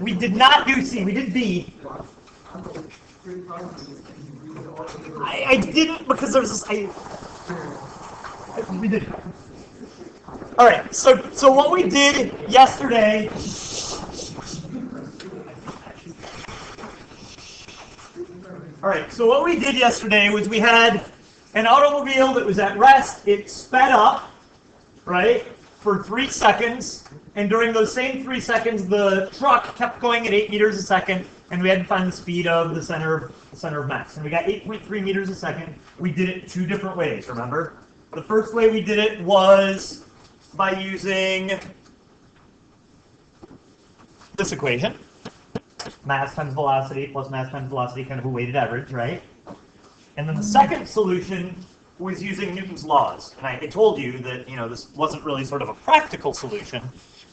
We did not do C, we did B. I didn't because there's this, we did. All right, so what we did yesterday. All right, so what we did yesterday was we had an automobile that was at rest. It sped up, right, for 3 seconds, and during those same 3 seconds, the truck kept going at 8 meters a second, and we had to find the speed of the center of mass. And we got 8.3 meters a second. We did it 2 different ways, remember? The first way we did it was by using this equation. Mass times velocity plus mass times velocity, kind of a weighted average, right? And then the second solution was using Newton's laws. And I told you that, this wasn't really sort of a practical solution,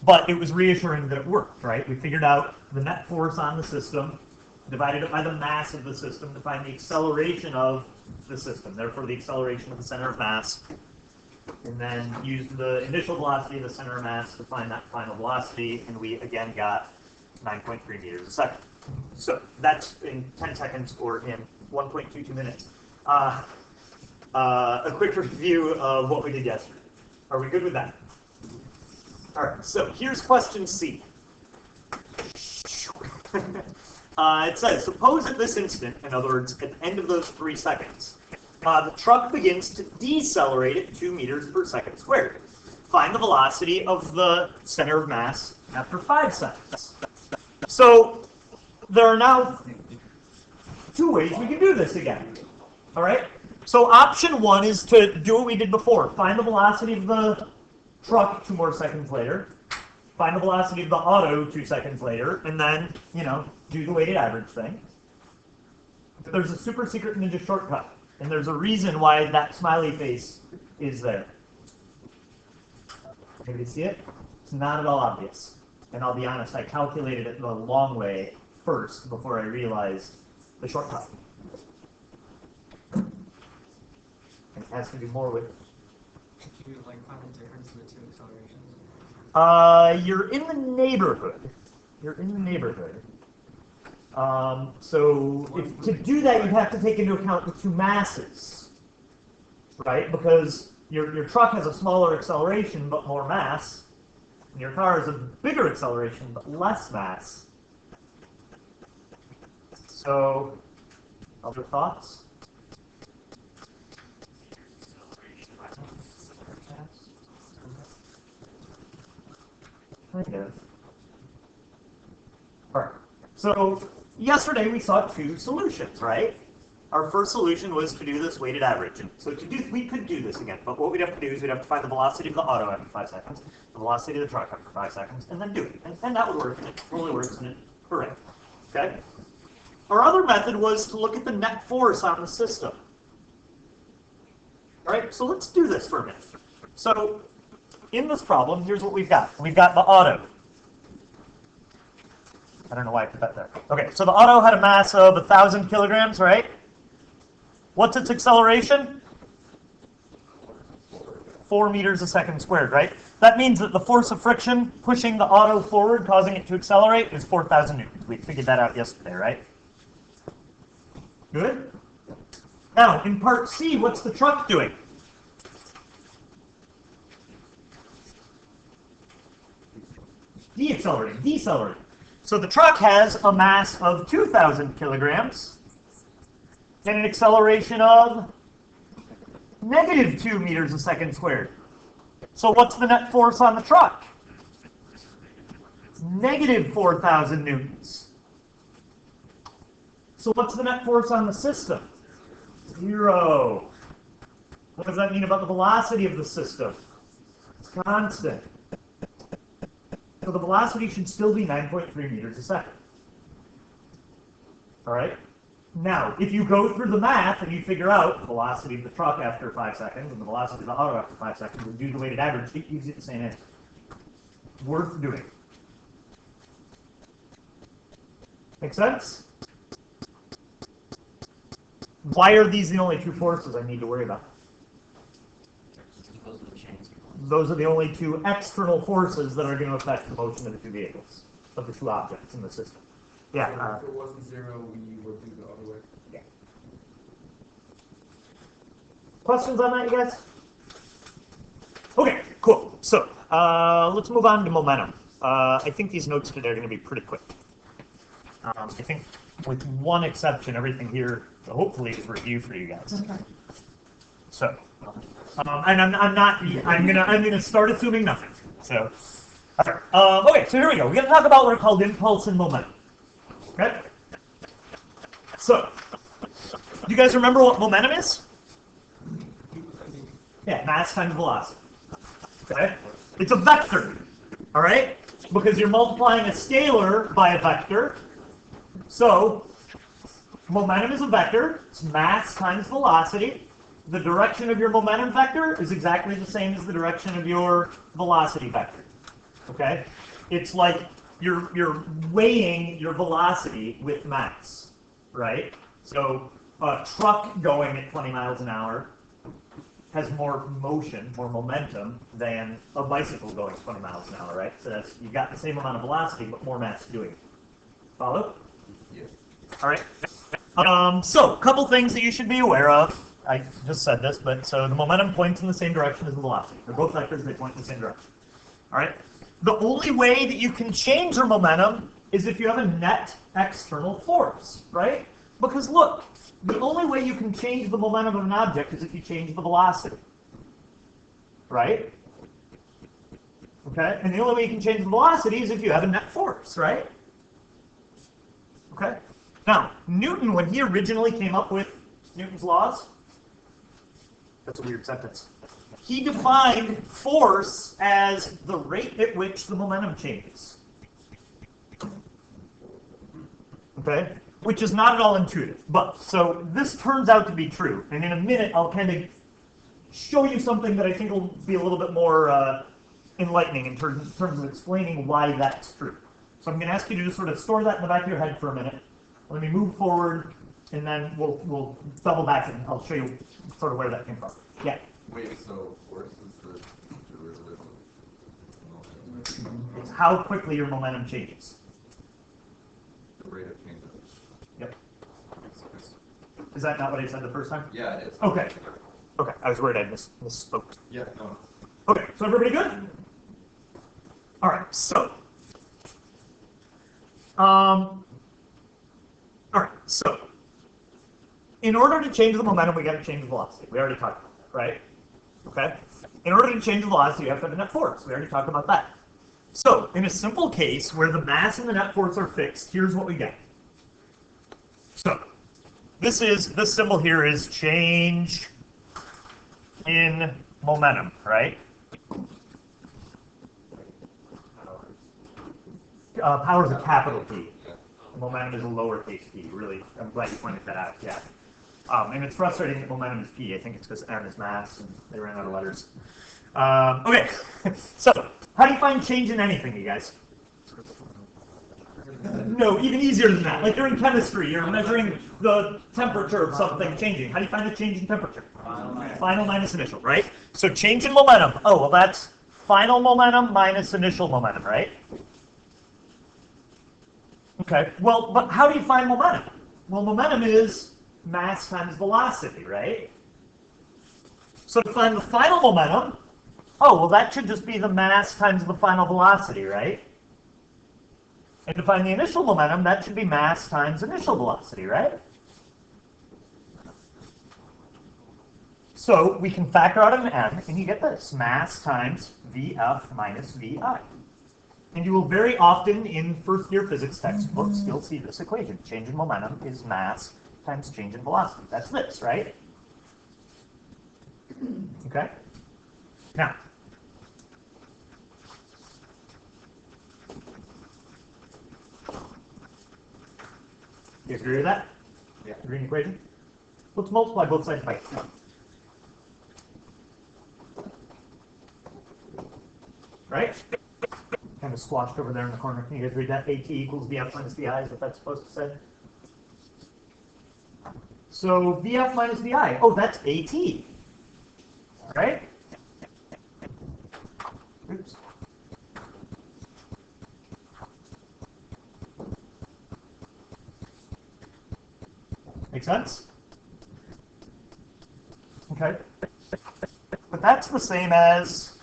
but it was reassuring that it worked, right? We figured out the net force on the system, divided it by the mass of the system to find the acceleration of the system, therefore the acceleration of the center of mass, and then used the initial velocity of the center of mass to find that final velocity, and we again got 9.3 meters a second. So that's in 10 seconds or in 1.22 minutes. A quick review of what we did yesterday. Are we good with that? All right, so here's question C. It says, suppose at this instant, in other words, at the end of those 3 seconds, the truck begins to decelerate at 2 meters per second squared. Find the velocity of the center of mass after 5 seconds. So there are now 2 ways we can do this again. All right? So option 1 is to do what we did before. Find the velocity of the truck 2 more seconds later. Find the velocity of the auto 2 seconds later. And then, do the weighted average thing. There's a super secret ninja shortcut. And there's a reason why that smiley face is there. Maybe you see it? It's not at all obvious. And I'll be honest, I calculated it the long way first before I realized the shortcut. And it has to do more with... Could you find the difference in the 2 accelerations? You're in the neighborhood. So to do that, you'd have to take into account the 2 masses, right? Because your truck has a smaller acceleration but more mass, and your car has a bigger acceleration but less mass. So, other thoughts? Kind of. All right. So yesterday we saw 2 solutions, right? Our first solution was to do this weighted average. And so we could do this again, but what we'd have to do is we'd have to find the velocity of the auto after 5 seconds, the velocity of the truck after 5 seconds, and then do it. And that would work, and it totally works, and it's correct. Okay? Our other method was to look at the net force on the system. All right, so let's do this for a minute. So in this problem, here's what we've got. We've got the auto. I don't know why I put that there. Okay, so the auto had a mass of 1,000 kilograms, right? What's its acceleration? 4 meters a second squared, right? That means that the force of friction pushing the auto forward, causing it to accelerate, is 4,000 newtons. We figured that out yesterday, right? Good? Now, in part C, what's the truck doing? Decelerating. So the truck has a mass of 2,000 kilograms and an acceleration of negative 2 meters a second squared. So what's the net force on the truck? Negative 4,000 newtons. So what's the net force on the system? 0. What does that mean about the velocity of the system? It's constant. So the velocity should still be 9.3 meters a second. All right? Now, if you go through the math and you figure out the velocity of the truck after 5 seconds and the velocity of the auto after 5 seconds and do the weighted average, it gives you the same answer. Worth doing. Make sense? Why are these the only 2 forces I need to worry about? Because of the chains. those are the only two external forces that are going to affect the motion of the two vehicles, of the two objects in the system. Yeah. So if it wasn't zero, we would do the other way. Yeah. Questions on that, you guys? Okay, cool. So let's move on to momentum. I think these notes today are going to be pretty quick. I think with one exception, everything here hopefully is review for you guys. Okay. So, and I'm gonna start assuming nothing. So, okay, so here we go. We're gonna talk about what are called impulse and momentum. Okay. So, do you guys remember what momentum is? Yeah, mass times velocity. Okay. It's a vector. All right, because you're multiplying a scalar by a vector. So, momentum is a vector. It's mass times velocity. The direction of your momentum vector is exactly the same as the direction of your velocity vector. Okay? It's like you're weighing your velocity with mass, right? So a truck going at 20 miles an hour has more motion, more momentum than a bicycle going 20 miles an hour, right? So that's, you've got the same amount of velocity, but more mass doing it. Follow? Yeah. All right. So a couple things that you should be aware of. I just said this, but so the momentum points in the same direction as the velocity. They're both vectors, they point in the same direction. All right? The only way that you can change your momentum is if you have a net external force, right? Because look, the only way you can change the momentum of an object is if you change the velocity. Right? Okay? And the only way you can change the velocity is if you have a net force, right? Okay? Now, Newton, when he originally came up with Newton's laws, that's a weird sentence. He defined force as the rate at which the momentum changes. Okay? Which is not at all intuitive. But, so this turns out to be true. And in a minute, I'll kind of show you something that I think will be a little bit more enlightening in terms of explaining why that's true. So I'm going to ask you to just sort of store that in the back of your head for a minute. Let me move forward, and then we'll double back and I'll show you sort of where that came from. Yeah. Wait, so force is the derivative of momentum? It's how quickly your momentum changes. The rate of change. Yep. Is that not what I said the first time? Yeah, it is. Okay. Okay. I was worried I misspoke. Yeah, no. Okay. So everybody good? All right. So. All right. So. In order to change the momentum, we got to change the velocity. We already talked about that, right? Okay? In order to change the velocity, you have to have a net force. We already talked about that. So, in a simple case where the mass and the net force are fixed, here's what we get. So, this symbol here is change in momentum, right? Power is a capital P. Momentum is a lowercase p. Really, I'm glad you pointed that out. Yeah. And it's frustrating that momentum is p. I think it's because m is mass and they ran out of letters. Okay. So, how do you find change in anything, you guys? No, even easier than that. Like you're in chemistry, you're measuring the temperature of something changing. How do you find the change in temperature? Final minus initial, right? So change in momentum. Oh, well that's final momentum minus initial momentum, right? Okay, well, but how do you find momentum? Well, momentum is mass times velocity, right? So to find the final momentum, oh, well, that should just be the mass times the final velocity, right? And to find the initial momentum, that should be mass times initial velocity, right? So we can factor out an m, and you get this, mass times Vf minus Vi. And you will very often in first year physics textbooks still see this equation. Change in momentum is mass times change in velocity. That's this, right? Okay? Now, you agree with that? Yeah. Green equation? Let's multiply both sides by 2. Right? Kind of squashed over there in the corner. Can you guys read that? AT equals VF minus VI is what that's supposed to say. So VF minus VI. Oh, that's AT. Right? Make sense? Okay. But that's the same as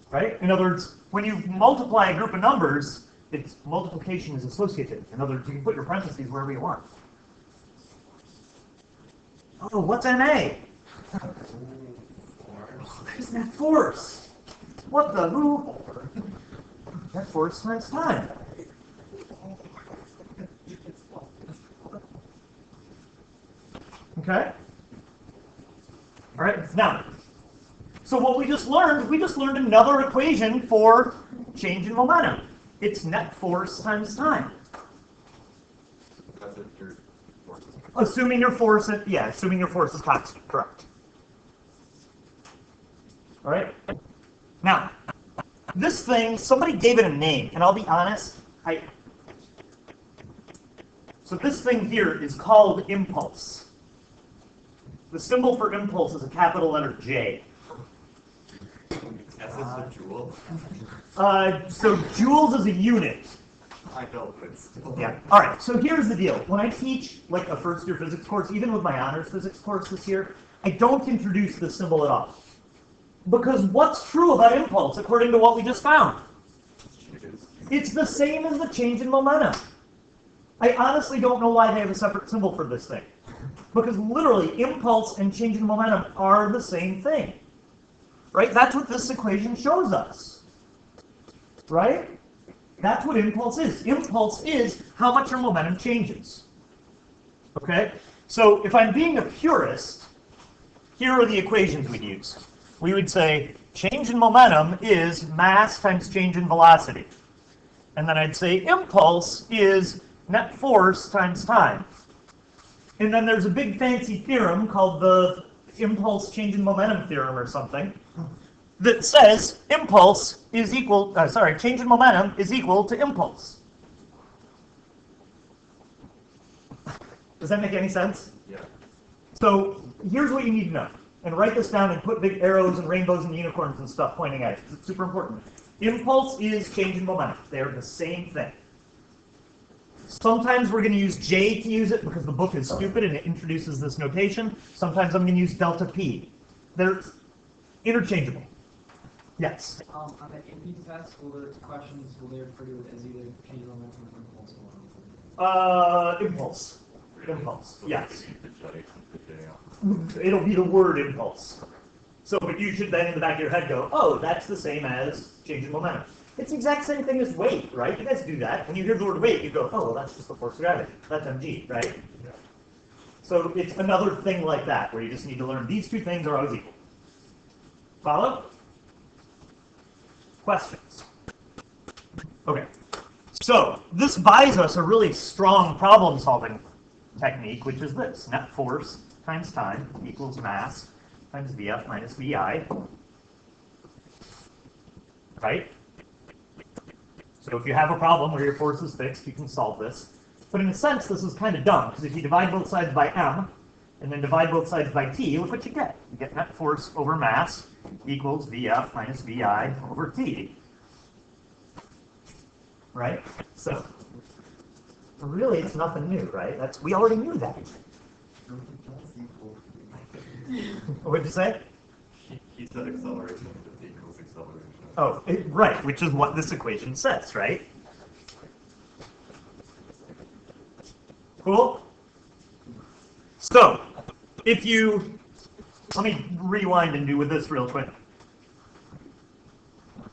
right? In other words, when you multiply a group of numbers, its multiplication is associative. In other words, you can put your parentheses wherever you want. Oh, what's NA? There's net force. What the who? Net force times time. Okay? All right, now, so what we just learned another equation for change in momentum. It's net force times time. That's if your force is Assuming your force is constant, correct. All right? Now, this thing, somebody gave it a name, and I'll be honest, so this thing here is called impulse. The symbol for impulse is a capital letter J. S is a joule. So joules is a unit. I know, but still. Yeah. All right. So here's the deal. When I teach like a first-year physics course, even with my honors physics course this year, I don't introduce this symbol at all. Because what's true about impulse, according to what we just found? It's the same as the change in momentum. I honestly don't know why they have a separate symbol for this thing. Because literally, impulse and change in momentum are the same thing. Right? That's what this equation shows us. Right? That's what impulse is. Impulse is how much your momentum changes. Okay? So if I'm being a purist, here are the equations we'd use. We would say change in momentum is mass times change in velocity. And then I'd say impulse is net force times time. And then there's a big fancy theorem called the impulse change in momentum theorem or something that says impulse is equal, change in momentum is equal to impulse. Does that make any sense? Yeah. So here's what you need to know. And write this down and put big arrows and rainbows and unicorns and stuff pointing at it. It's super important. Impulse is change in momentum. They're the same thing. Sometimes we're going to use J to use it because the book is stupid and it introduces this notation. Sometimes I'm going to use delta P. They're interchangeable. Yes? On the AP test, will the questions, will they refer to it as either change in momentum or impulse or Impulse. Impulse, yes. It'll be the word impulse. So but you should then in the back of your head go, oh, that's the same as change in momentum. It's the exact same thing as weight, right? You guys do that. When you hear the word weight, you go, oh, well, that's just the force of gravity. That's mg, right? Yeah. So it's another thing like that, where you just need to learn these two things are always equal. Follow? Questions? Okay. So this buys us a really strong problem-solving technique, which is this. Net force times time equals mass times Vf minus Vi. Right? So if you have a problem where your force is fixed, you can solve this. But in a sense, this is kind of dumb, because if you divide both sides by m, and then divide both sides by t, look what you get. You get net force over mass equals Vf minus Vi over t. Right? So really, it's nothing new, right? We already knew that. What did you say? He said acceleration equals acceleration. Oh, right, which is what this equation says, right? Cool? So, let me rewind and do with this real quick.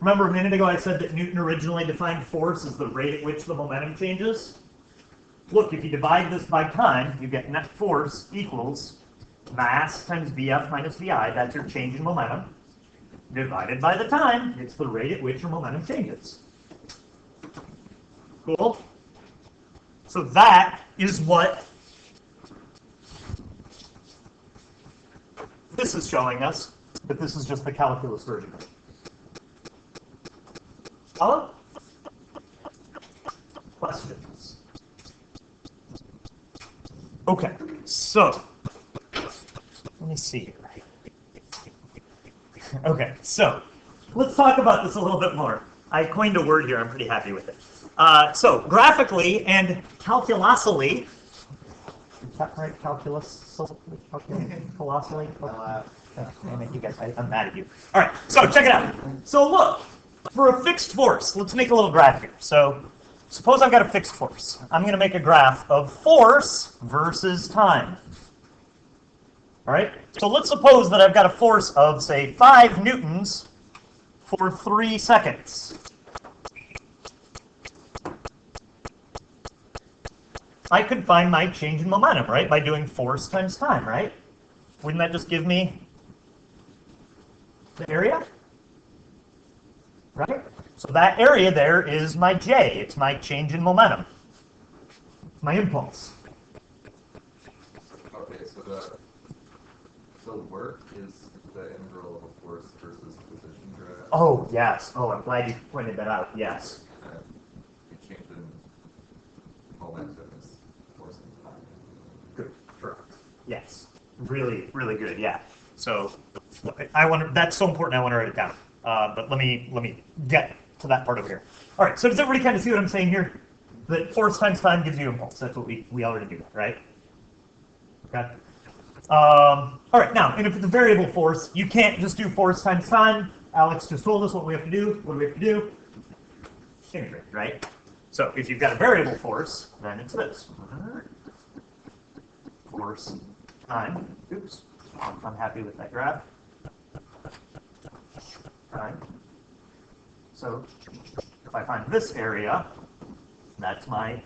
Remember a minute ago I said that Newton originally defined force as the rate at which the momentum changes? Look, if you divide this by time, you get net force equals mass times Vf minus Vi, that's your change in momentum, divided by the time, it's the rate at which your momentum changes. Cool? So that is what this is showing us, but this is just the calculus version. Follow? Questions? Okay, so let me see here. Okay, so let's talk about this a little bit more. I coined a word here. I'm pretty happy with it. So graphically and calculusally, is that right? Calculusally? You guys, I'm mad at you. All right, so check it out. So look, for a fixed force, let's make a little graph here. So suppose I've got a fixed force. I'm going to make a graph of force versus time. All right, so let's suppose that I've got a force of, say, 5 newtons for 3 seconds. I could find my change in momentum, right, by doing force times time, right? Wouldn't that just give me the area? Right? So that area there is my J. It's my change in momentum. It's my impulse. Okay, so work is the integral of a force versus position graph. Oh, yes. Oh, I'm glad you pointed that out. Yes. And the change in momentum is force and time. Good. Correct. Yes. Really, really good. Yeah. So I want to. That's so important. I want to write it down. But let me get to that part over here. All right. So does everybody kind of see what I'm saying here? That force times time gives you impulse. That's what we already do, right? Okay. All right. Now, and if it's a variable force, you can't just do force times time. Alex just told us what we have to do. What do we have to do? Integrate, right? So if you've got a variable force, then it's this. Force time. Oops. I'm happy with that graph. Time. So if I find this area, that's my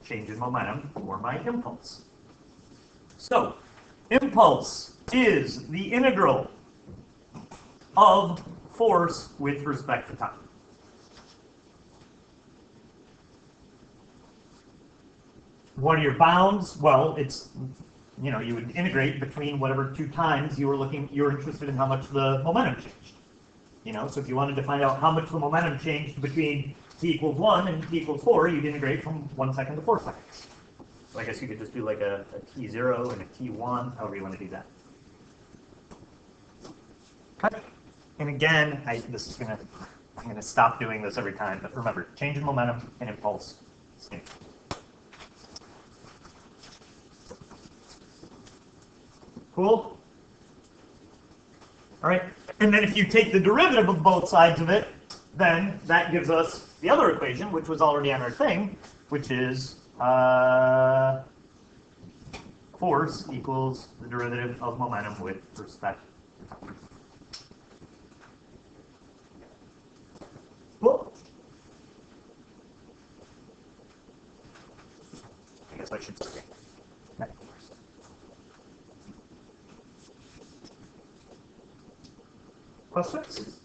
change in momentum or my impulse. So impulse is the integral of force with respect to time. What are your bounds? Well, it's, you know, you would integrate between whatever 2 times you were interested in how much the momentum changed. You know, so if you wanted to find out how much the momentum changed between t equals 1 and t equals 4, you'd integrate from 1 second to 4 seconds. So I guess you could just do like a t0 and a t1, however you want to do that. Okay. And again, I'm gonna stop doing this every time, but remember, change in momentum and impulse, same. Cool? All right, and then if you take the derivative of both sides of it, then that gives us the other equation, which was already on our thing, which is force equals the derivative of momentum with respect to time. Cool? I guess I should say that. Questions?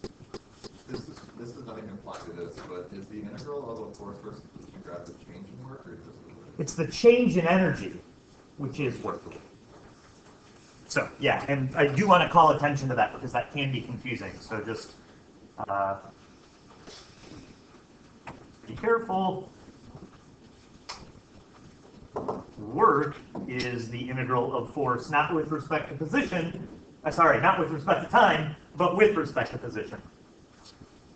This is not even apply to this, but is the integral of a force versus position graph a change in work or just It's the change in energy, which is work. So yeah, and I do want to call attention to that because that can be confusing. So just be careful. Work is the integral of force, not with respect to position. Not with respect to time, but with respect to position.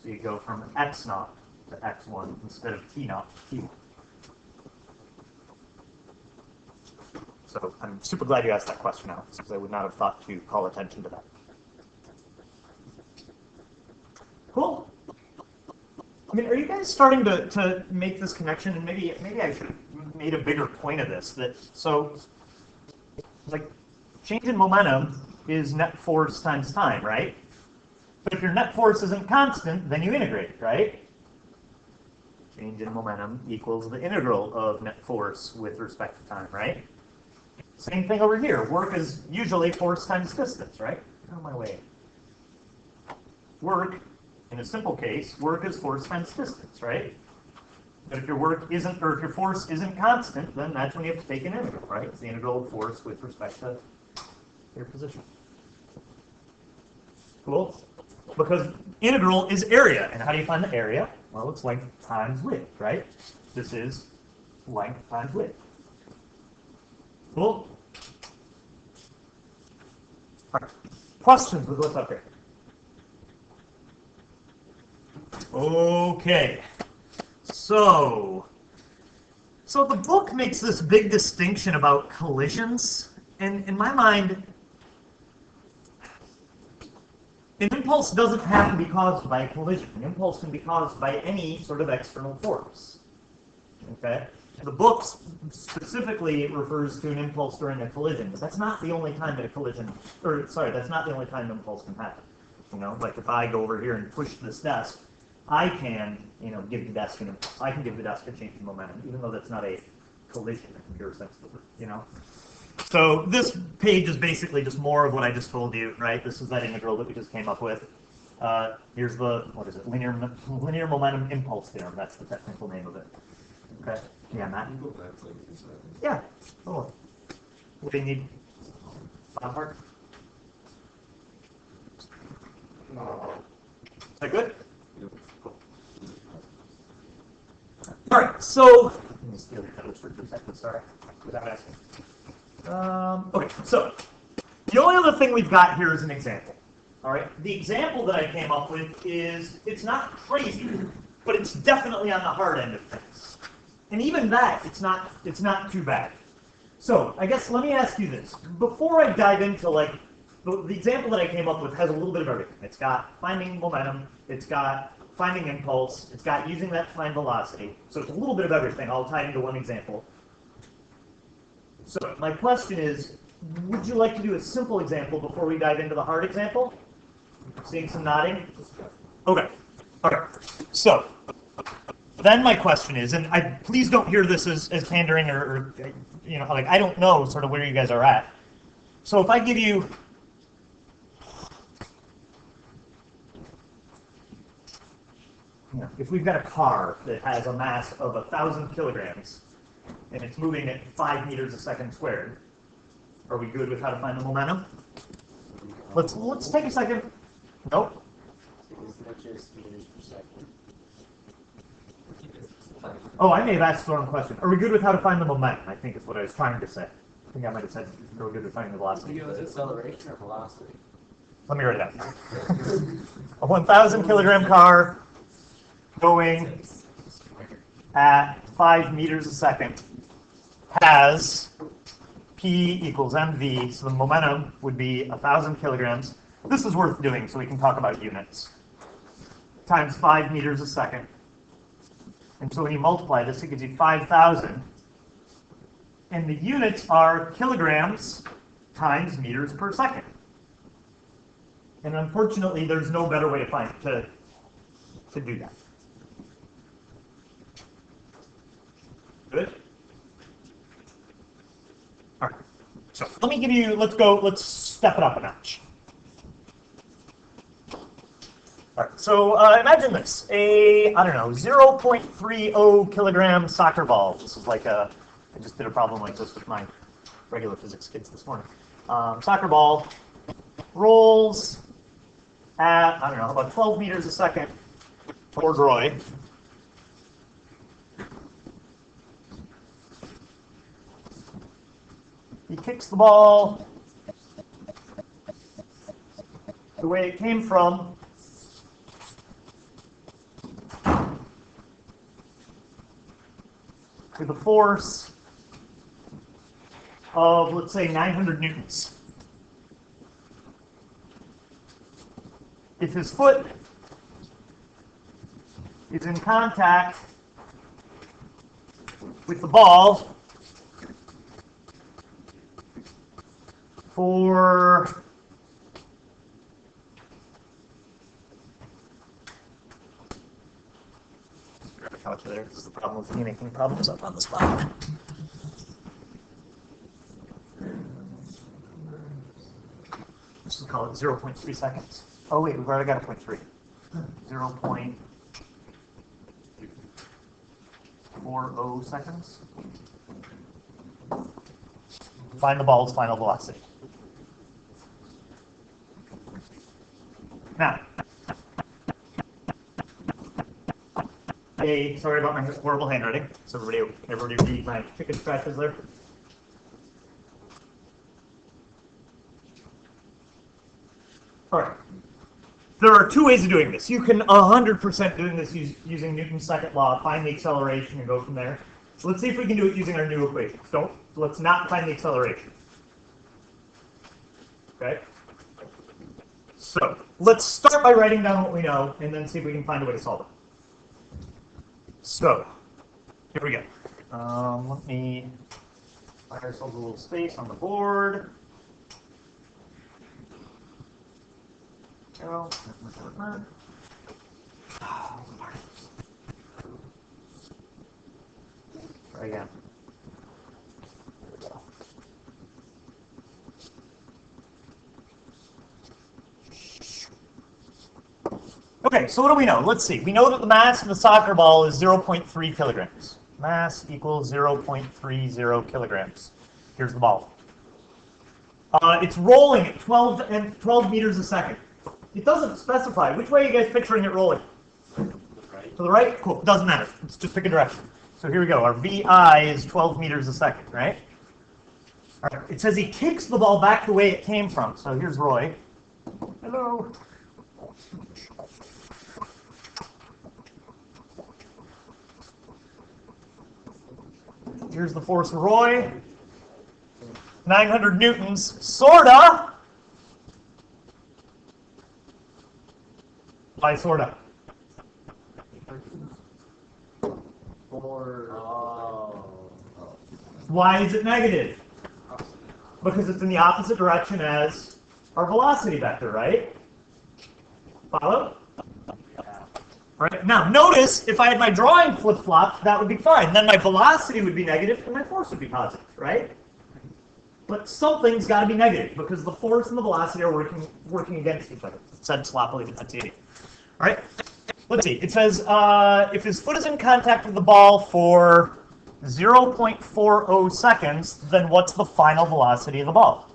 So you go from x naught to x1 instead of t naught to t1. So I'm super glad you asked that question, Alex, because I would not have thought to call attention to that. Cool. I mean, are you guys starting to make this connection? And maybe I should have made a bigger point of this. So, like, change in momentum is net force times time, right? But if your net force isn't constant, then you integrate, right? Change in momentum equals the integral of net force with respect to time, right? Same thing over here. Work is usually force times distance, right? Out of my way. Work, in a simple case, work is force times distance, right? But if your work isn't, or if your force isn't constant, then that's when you have to take an integral, right? It's the integral of force with respect to your position. Cool? Because integral is area. And how do you find the area? Well, it's length times width, right? This is length times width. Cool? All right. Questions with what's up here? Okay. So the book makes this big distinction about collisions, and in my mind, an impulse doesn't have to be caused by a collision. An impulse can be caused by any sort of external force. Okay? The book specifically refers to an impulse during a collision, but that's not the only time that a collision, or sorry, that's not the only time an impulse can happen. You know, like if I go over here and push this desk, I can, you know, give the desk an impulse. I can give the desk a change in momentum, even though that's not a collision in the pure sense of it, you know? So this page is basically just more of what I just told you, right? This is that integral that we just came up with. Here's the, what is it, linear momentum impulse theorem. That's the technical name of it. Okay. Yeah, Matt? Can you go back to like 2 seconds? Yeah. Oh. What do you need? Ballpark? Is that good? Cool. All right, so let me steal the notes for 2 seconds, sorry, without asking. Okay, so the only other thing we've got here is an example. All right, the example that I came up with is, it's not crazy, but it's definitely on the hard end of things. And even that, it's not too bad. So I guess let me ask you this. Before I dive into like, the example that I came up with has a little bit of everything. It's got finding momentum, it's got finding impulse, it's got using that to find velocity. So it's a little bit of everything, all tied into one example. So my question is, would you like to do a simple example before we dive into the hard example? Seeing some nodding? Okay. Okay. So then my question is, and please don't hear this as pandering or you know, like I don't know sort of where you guys are at. So if I give you if we've got a car that has a mass of 1,000 kilograms and it's moving at 5 meters a second squared, are we good with how to find the momentum? Let's take a second. Nope. Oh, I may have asked the wrong question. Are we good with how to find the momentum? I think is what I was trying to say. I think I might have said are we good with finding the velocity. Acceleration or velocity? Let me write it down. A 1,000 kilogram car going at 5 meters a second has P equals mv, so the momentum would be 1,000 kilograms. This is worth doing so we can talk about units. Times 5 meters a second. And so when you multiply this, it gives you 5,000. And the units are kilograms times meters per second. And unfortunately, there's no better way to do that. Good? All right. So let me give you, let's step it up a notch. All right, so imagine this, I don't know, 0.30 kilogram soccer ball. This is like I just did a problem like this with my regular physics kids this morning. Soccer ball rolls at, I don't know, about 12 meters a second toward Roy. He kicks the ball the way it came from. With a force of, let's say, 900 newtons. If his foot is in contact with the ball for calculator. This is the problem with me making problems up on the spot. Let's just call it 0.3 seconds. Oh wait, we've already got a 0.3. 0.40 seconds. Find the ball's final velocity. Now, hey, sorry about my horrible handwriting. So everybody read my chicken scratches there. All right. there are two ways of doing this. You can 100% doing this using Newton's second law, find the acceleration and go from there. So let's see if we can do it using our new equations. Let's not find the acceleration. Okay? So let's start by writing down what we know and then see if we can find a way to solve it. So here we go. Let me find ourselves a little space on the board. Go. Try again. Okay, so what do we know? Let's see. We know that the mass of the soccer ball is 0.3 kilograms. Mass equals 0.30 kilograms. Here's the ball. It's rolling at 12 meters a second. It doesn't specify. Which way are you guys picturing it rolling? Right. To the right? Cool. It doesn't matter. Let's just pick a direction. So here we go. Our VI is 12 meters a second, right? All right. It says he kicks the ball back the way it came from. So here's Roy. Hello. Here's the force of Roy. 900 newtons, sorta. Why sorta? Why is it negative? Because it's in the opposite direction as our velocity vector, right? Follow? Right. Now, notice if I had my drawing flip-flopped, that would be fine. Then my velocity would be negative and my force would be positive, right? But something's got to be negative because the force and the velocity are working against each other. It's said sloppily on TV. All right. Let's see. It says if his foot is in contact with the ball for 0.40 seconds, then what's the final velocity of the ball?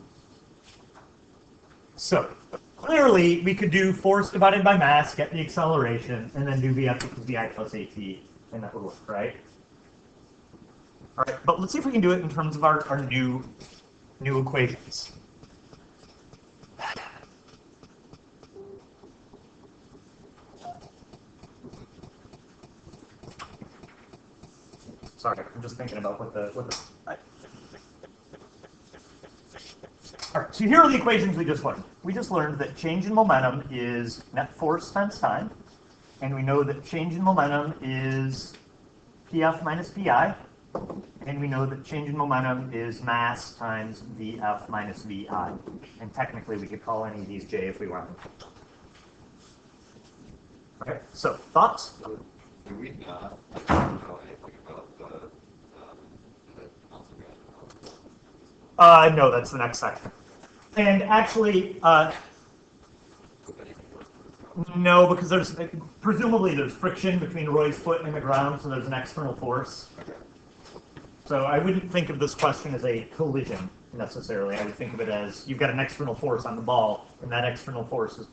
So clearly, we could do force divided by mass, get the acceleration, and then do Vf equals Vi plus At, and that would work, right? All right, but let's see if we can do it in terms of our new equations. Sorry, I'm just thinking about what the. All right, so here are the equations we just learned. We just learned that change in momentum is net force times time, and we know that change in momentum is Pf minus Pi, and we know that change in momentum is mass times Vf minus Vi. And technically, we could call any of these J if we wanted. Okay, so thoughts? Do we not know anything about the No, that's the next section. And actually, no, because there's presumably there's friction between Roy's foot and the ground, so there's an external force. So I wouldn't think of this question as a collision necessarily. I would think of it as you've got an external force on the ball, and that external force is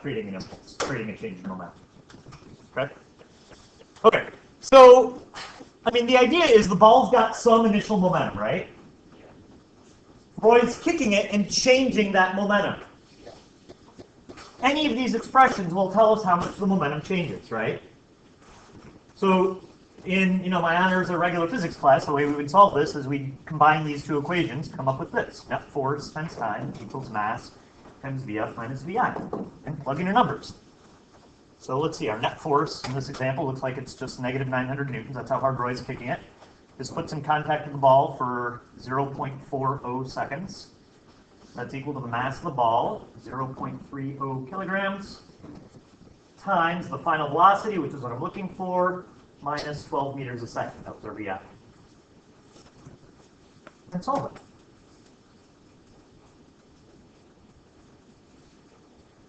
creating an impulse, creating a change in momentum. Okay? Okay, so, I mean, the idea is the ball's got some initial momentum, right? Roy's kicking it and changing that momentum. Any of these expressions will tell us how much the momentum changes, right? So in my honors or regular physics class, the way we would solve this is we combine these two equations to come up with this. Net force times time equals mass times Vf minus Vi. And plug in your numbers. So let's see, our net force in this example looks like it's just negative 900 newtons. That's how hard Roy's kicking it. This puts in contact with the ball for 0.40 seconds. That's equal to the mass of the ball, 0.30 kilograms, times the final velocity, which is what I'm looking for, minus 12 meters a second. That was our VF. And solve it.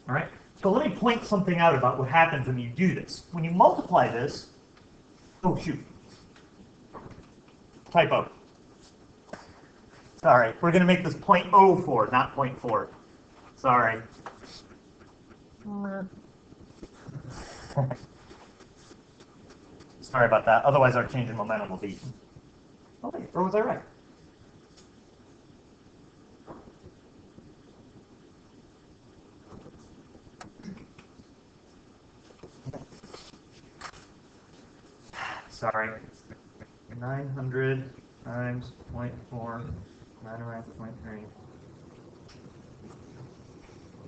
All right. So let me point something out about what happens when you do this. When you multiply this, oh shoot. Typo. Sorry, we're going to make this 0.04, not 0.4. Sorry. Sorry about that. Otherwise, our change in momentum will be. Oh wait, or was I right? sorry. 900 times 0.4 divided by 0.3.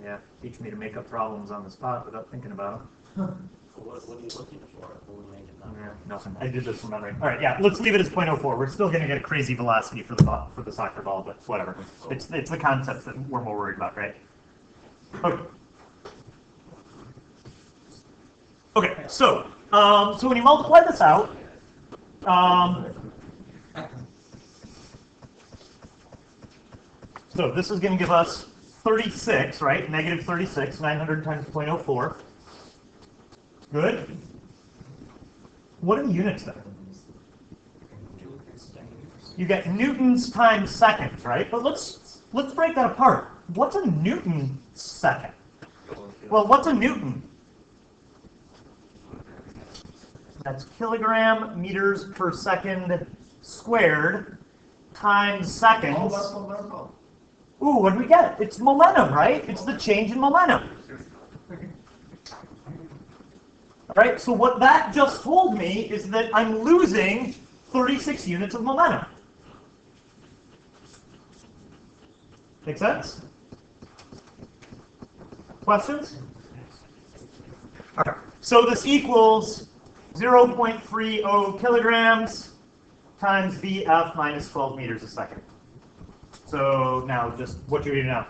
Yeah, teach me to make up problems on the spot without thinking about them. What are you looking for? What would make it not? Yeah, nothing. I did this from memory. All right, yeah, let's leave it as 0.04. We're still going to get a crazy velocity for the soccer ball, but whatever. It's the concept that we're more worried about, right? Okay. Okay, so when you multiply this out, so this is going to give us 36, right? Negative 36, 900 times 0.04. Good. What are the units then? You get newtons times seconds, right? But let's break that apart. What's a newton second? Well, what's a newton? That's kilogram meters per second squared times seconds. Oh, that's momentum. Ooh, what do we get? It's momentum, right? It's the change in momentum. All right, so what that just told me is that I'm losing 36 units of momentum. Make sense? Questions? All right, so this equals 0.30 kilograms times VF minus 12 meters a second. So now just what do we do now?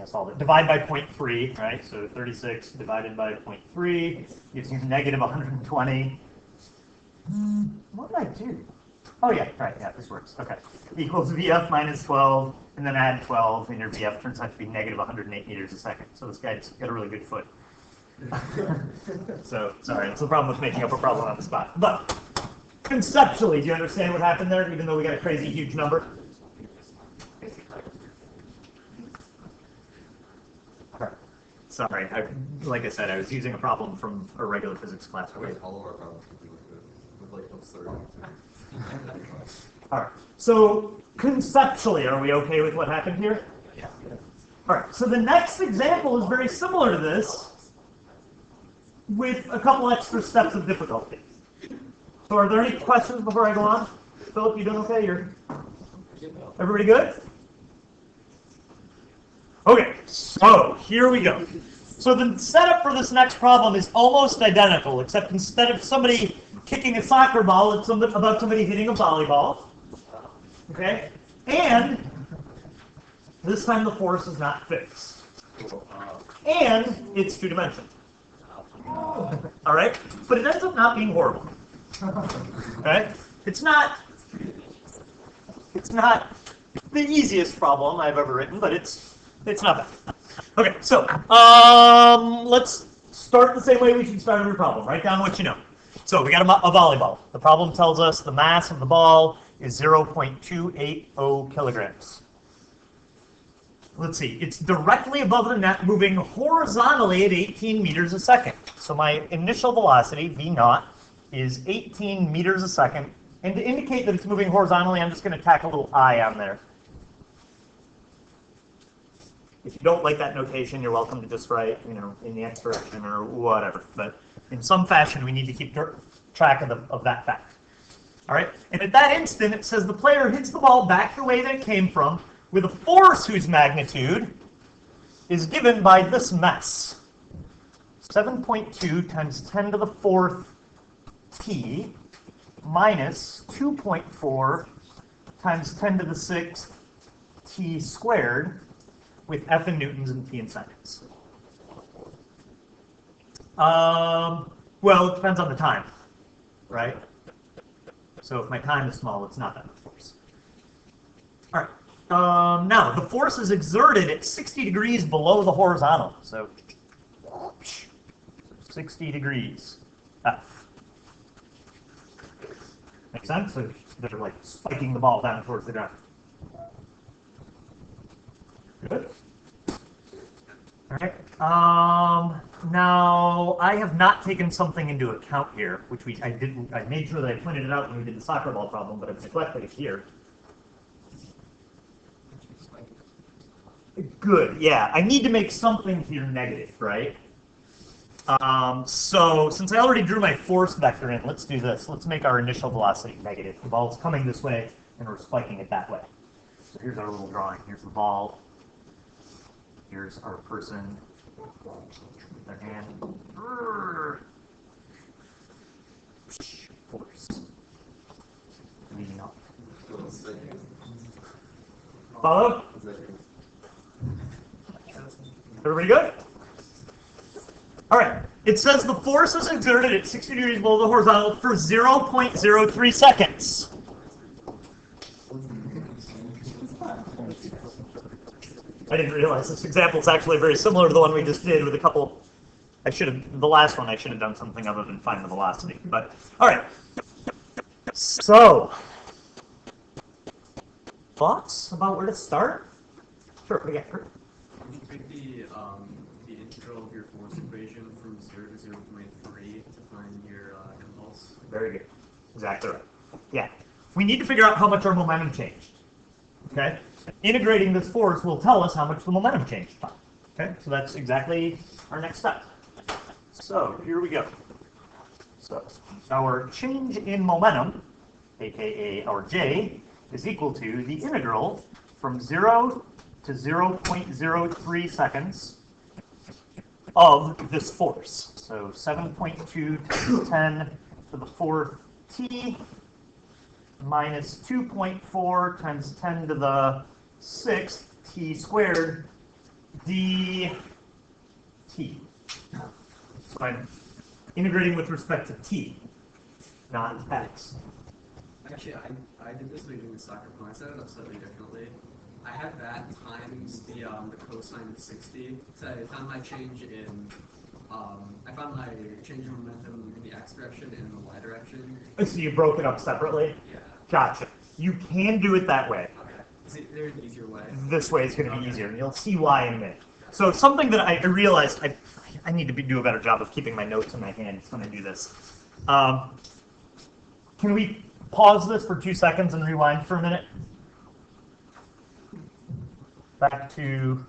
Solve it. Divide by 0.3, right? So 36 divided by 0.3 gives you negative 120. What did I do? Oh yeah, right, yeah, this works. Okay. Equals VF minus 12, and then add 12, and your VF turns out to be negative 108 meters a second. So this guy's got a really good foot. So, sorry, it's the problem with making up a problem on the spot. But conceptually, do you understand what happened there, even though we got a crazy huge number? Sorry, like I said, I was using a problem from a regular physics class. I wish all of our problems could be with like absurd. All right, so conceptually, are we okay with what happened here? Yeah. All right, so the next example is very similar to this with a couple extra steps of difficulty. So are there any questions before I go on? Philip, you doing okay? Everybody good? Okay, so here we go. So the setup for this next problem is almost identical, except instead of somebody kicking a soccer ball, it's about somebody hitting a volleyball. Okay? And this time the force is not fixed. And it's two-dimensional. All right? But it ends up not being horrible. Okay? It's not the easiest problem I've ever written, but it's not bad. Okay, so let's start the same way we should start every problem. Write down what you know. So we got a volleyball. The problem tells us the mass of the ball is 0.280 kilograms. Let's see. It's directly above the net, moving horizontally at 18 meters a second. So my initial velocity, V naught, is 18 meters a second. And to indicate that it's moving horizontally, I'm just going to tack a little I on there. If you don't like that notation, you're welcome to just write, in the X direction or whatever. But in some fashion, we need to keep track of that fact. All right? And at that instant, it says the player hits the ball back the way that it came from with a force whose magnitude is given by this mess. 7.2 times 10 to the 4th t minus 2.4 times 10 to the 6th t squared, with F in newtons and P in seconds. Well, it depends on the time, right? So if my time is small, it's not that much force. All right. Now, the force is exerted at 60 degrees below the horizontal. So 60 degrees F. Make sense? So they're like spiking the ball down towards the ground. Good. All right. Now I have not taken something into account here, which I didn't. I made sure that I pointed it out when we did the soccer ball problem, but I've neglected it here. Good. Yeah, I need to make something here negative, right? So since I already drew my force vector in, let's do this. Let's make our initial velocity negative. The ball's coming this way, and we're spiking it that way. So here's our little drawing. Here's the ball. Here's our person with their hand. Force. Leading up. Follow? Everybody good? All right. It says the force is exerted at 60 degrees below the horizontal for 0.03 seconds. I didn't realize this example is actually very similar to the one we just did with a couple. The last one I should have done something other than find the velocity. But, all right. So, thoughts about where to start? Sure, what do you got, Kurt? Would you pick the integral of your force equation from 0 to 0.3 to find your impulse? Very good. Exactly right. Yeah. We need to figure out how much our momentum changed. Okay? Integrating this force will tell us how much the momentum changed. Okay? So that's exactly our next step. So here we go. So our change in momentum, aka our J, is equal to the integral from 0 to 0.03 seconds of this force. So 7.2 to 10 to the 4th t minus 2.4 times 10 to the 6th t squared dt. So I'm integrating with respect to t, not x. Actually, I did this when doing the soccer point. I set it up slightly differently. I had that times the cosine of 60. So I found my change in momentum in the x direction and in the y direction. So you broke it up separately? Yeah. Gotcha. You can do it that way. Okay. Is there an easier way? This way is going to be easier, and you'll see why in a minute. So something that I realized I need to do a better job of keeping my notes in my hands when I do this. Can we pause this for 2 seconds and rewind for a minute? Back to,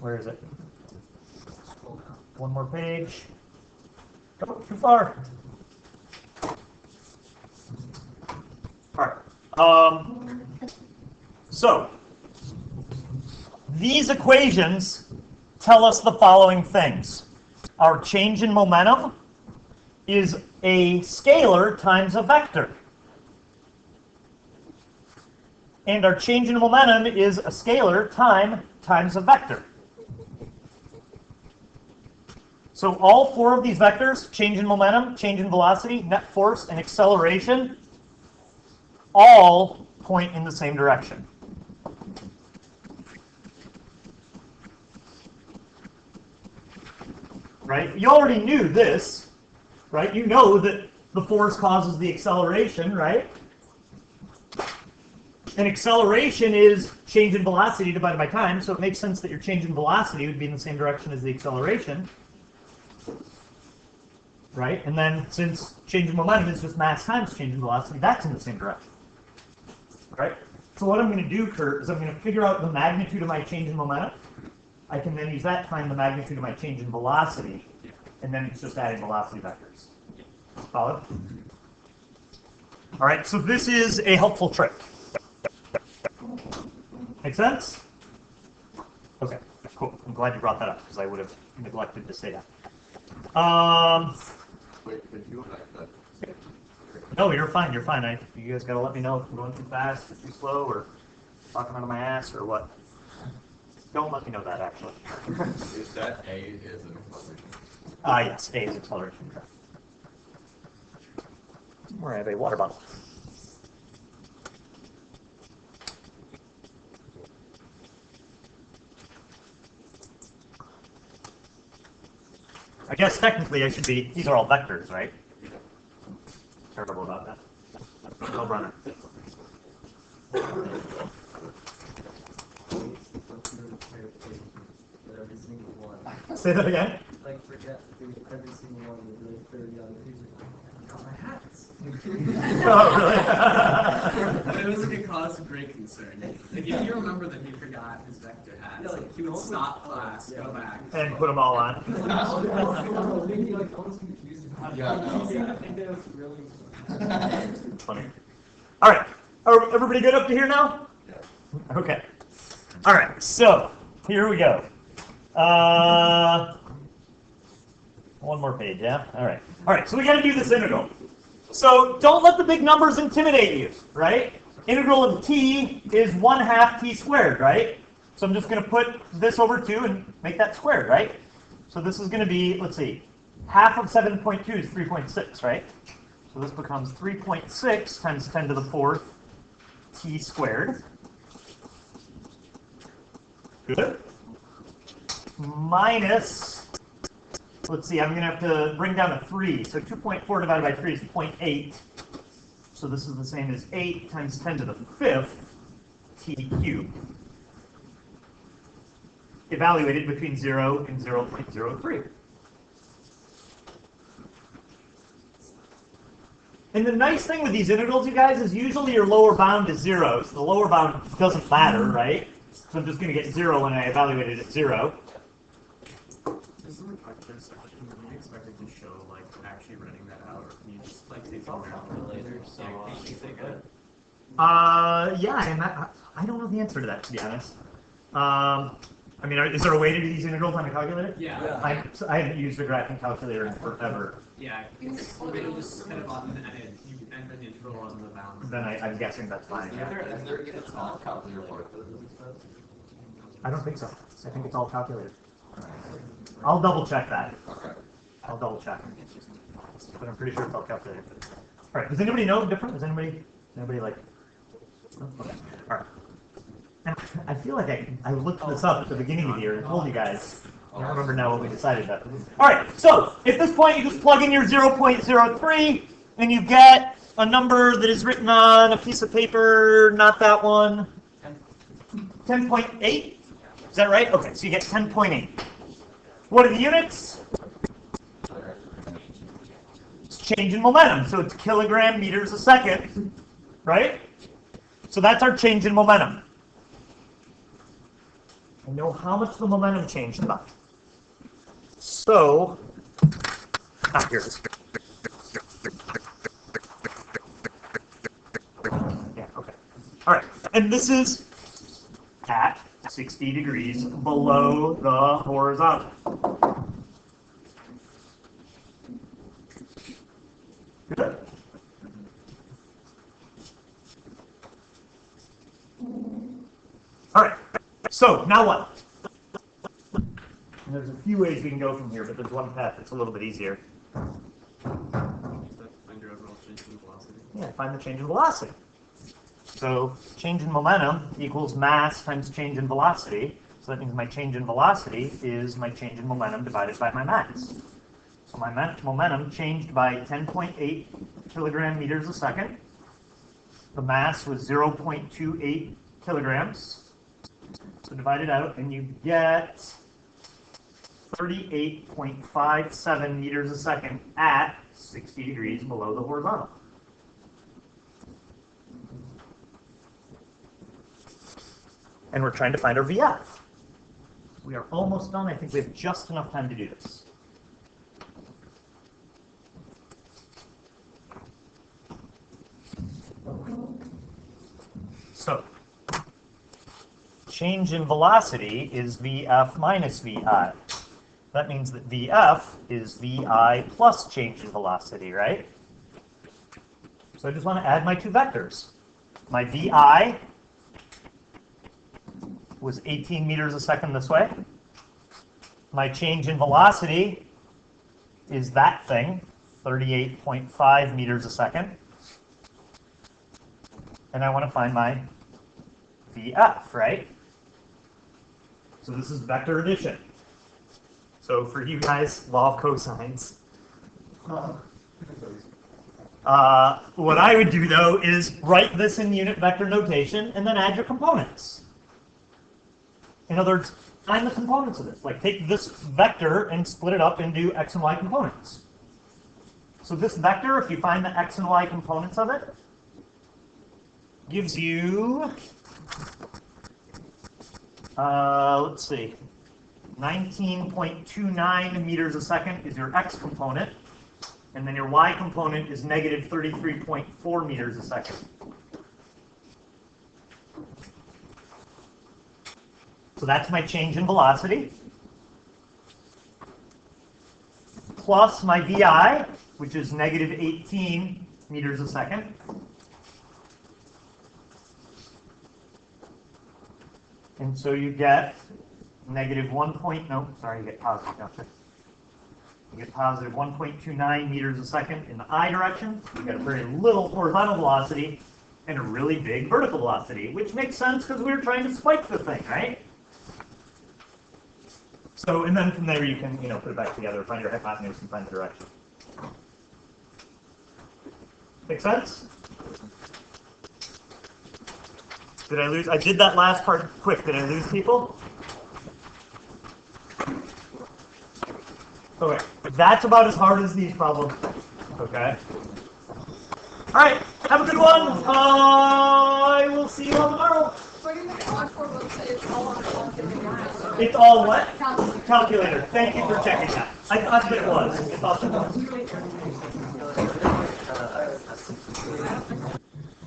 where is it? One more page. Oh, too far. All right. So these equations tell us the following things. Our change in momentum is a scalar times a vector. And our change in momentum is a scalar times a vector. So all 4 of these vectors, change in momentum, change in velocity, net force, and acceleration, all point in the same direction. Right? You already knew this, right? You know that the force causes the acceleration, right? And acceleration is change in velocity divided by time, so it makes sense that your change in velocity would be in the same direction as the acceleration. Right? And then since change in momentum is just mass times change in velocity, that's in the same direction. Right? So what I'm going to do, Kurt, is I'm going to figure out the magnitude of my change in momentum. I can then use that time the magnitude of my change in velocity, and then it's just adding velocity vectors. Follow? All right, so this is a helpful trick. Make sense? Okay, cool. I'm glad you brought that up because I would have neglected to say that. Wait, could you go back to that? No, you're fine. You're fine. You guys gotta let me know if I'm going too fast, or too slow, or talking out of my ass, or what. Don't let me know that actually. Is that A is an acceleration? Yes, A is acceleration. Where I have a water bottle. I guess technically I should be, these are all vectors, right? Terrible about that. No runner. Every single one. Say that again? Like, forget to do every single one of the really 30 other things. I got my hats. Oh, really? It was like a cause of great concern. Like if you remember that he forgot his vector hat, Yeah, like, he would stop class, go back. And put them all on. Maybe like almost confused about Yeah, I know. I think that was really. Funny. All right. Are everybody good up to here now? Okay. All right. So here we go. One more page, yeah? All right. All right. So we got to do this integral. So don't let the big numbers intimidate you, right? Integral of t is 1/2 t squared, right? So I'm just going to put this over 2 and make that squared, right? So this is going to be, let's see, half of 7.2 is 3.6, right? So this becomes 3.6 times 10 to the 4th t squared. Good. Minus, let's see, I'm going to have to bring down a 3. So 2.4 divided by 3 is 0.8. So this is the same as 8 times 10 to the 5th t cubed. Evaluated between 0 and 0.03. And the nice thing with these integrals, you guys, is usually your lower bound is 0. So the lower bound doesn't matter, right? So I'm just going to get 0 when I evaluate it at 0. This is a calculus question. Were you expected to show like actually running that out, or can you just like take the Calculator, so I think they good. Yeah, and I don't know the answer to that, to be honest. I mean, is there a way to do these integrals on a calculator? Yeah. I haven't used a graphing calculator in forever. Yeah, it's literally just kind of on the end. You enter the integral on the bound. Then I'm guessing that's fine. Is Yeah. there even a calculator for it? I don't think so. I think it's all calculated. I'll double check that. Okay. I'll double check. But I'm pretty sure it's all calculated. All right. Does anybody know different? Does anybody like? No? Okay. All right. And I feel like I looked this up at the beginning of the year and told you guys. I don't remember now what we decided about. All right. So at this point, you just plug in your 0.03, and you get a number that is written on a piece of paper. Not that one. 10.8. Is that right? Okay. So you get 10.8. What are the units? It's change in momentum. So it's kilogram meters a second, right? So that's our change in momentum. I know how much the momentum changed by. So, here it is. Yeah, okay. All right, and this is at 60 degrees below the horizontal. Good. All right, so now what? And there's a few ways we can go from here, but there's one path that's a little bit easier. Find your overall change in velocity. Yeah, find the change in velocity. So change in momentum equals mass times change in velocity. So that means my change in velocity is my change in momentum divided by my mass. So my momentum changed by 10.8 kilogram meters a second. The mass was 0.28 kilograms. So divide it out and you get 38.57 meters a second at 60 degrees below the horizontal. And we're trying to find our VF. We are almost done. I think we have just enough time to do this. So, change in velocity is VF minus VI. That means that VF is VI plus change in velocity, right? So I just want to add my two vectors. My VI was 18 meters a second this way. My change in velocity is that thing, 38.5 meters a second. And I want to find my VF, right? So this is vector addition. So for you guys, law of cosines. What I would do though is write this in unit vector notation and then add your components. In other words, find the components of this. Like take this vector and split it up into x and y components. So this vector, if you find the x and y components of it, gives you, let's see, 19.29 meters a second is your x component, and then your y component is negative 33.4 meters a second. So that's my change in velocity, plus my VI, which is negative 18 meters a second. And so you get negative 1 point, no, sorry, you get positive, gotcha. You get positive 1.29 meters a second in the I direction. You get a very little horizontal velocity and a really big vertical velocity, which makes sense because we were trying to spike the thing, right? So, and then from there you can, put it back together, find your hypotenuse and find the direction. Make sense? Did I lose? I did that last part quick. Did I lose people? Okay, that's about as hard as these problems. Okay. All right. Have a good one. I will see you all tomorrow. But in the Concord website, it's all on calculator. It's all what? Calculator. Calculator. Thank you for checking that. I thought that it was. I thought it was.